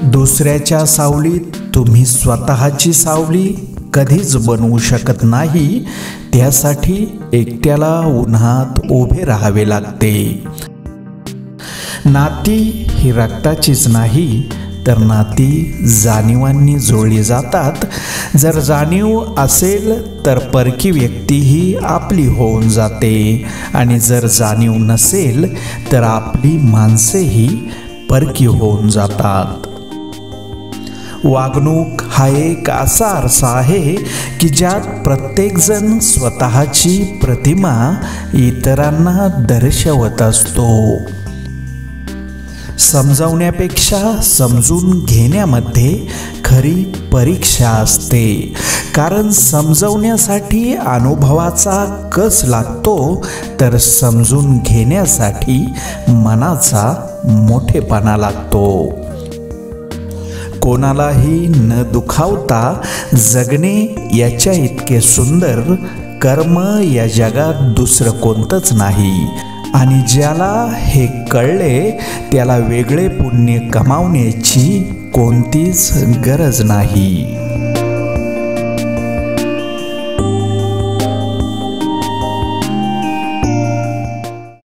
दुसऱ्याच्या सावलीत तुम्ही स्वतःची सावली कधीच बनवू शकत नाही. त्यासाठी एकट्याला उन्हात उभे राहावे लागते. नाती ही रक्ताचीच नाही तर नाती जाणीवांनी जोडली जातात. जर जाणीव असेल तर परकी व्यक्तीही आपली होऊन जाते आणि जर जाणीव नसेल तर आपली माणसेही परकी होऊन जातात. वागणूक हा एक असा आरसा आहे की ज्यात प्रत्येकजण स्वतःची प्रतिमा इतरांना दर्शवत असतो. समजावण्यापेक्षा समजून घेण्यामध्ये खरी परीक्षा असते. कारण समजवण्यासाठी अनुभवाचा कस लागतो तर समजून घेण्यासाठी मनाचा मोठेपणा लागतो. कोणालाही न दुखावता जगणे याच्या इतके सुंदर कर्म या जगात दुसरं कोणतंच नाही. आणि ज्याला हे कळले त्याला वेगळे पुण्य कमावण्याची कोणतीच गरज नाही.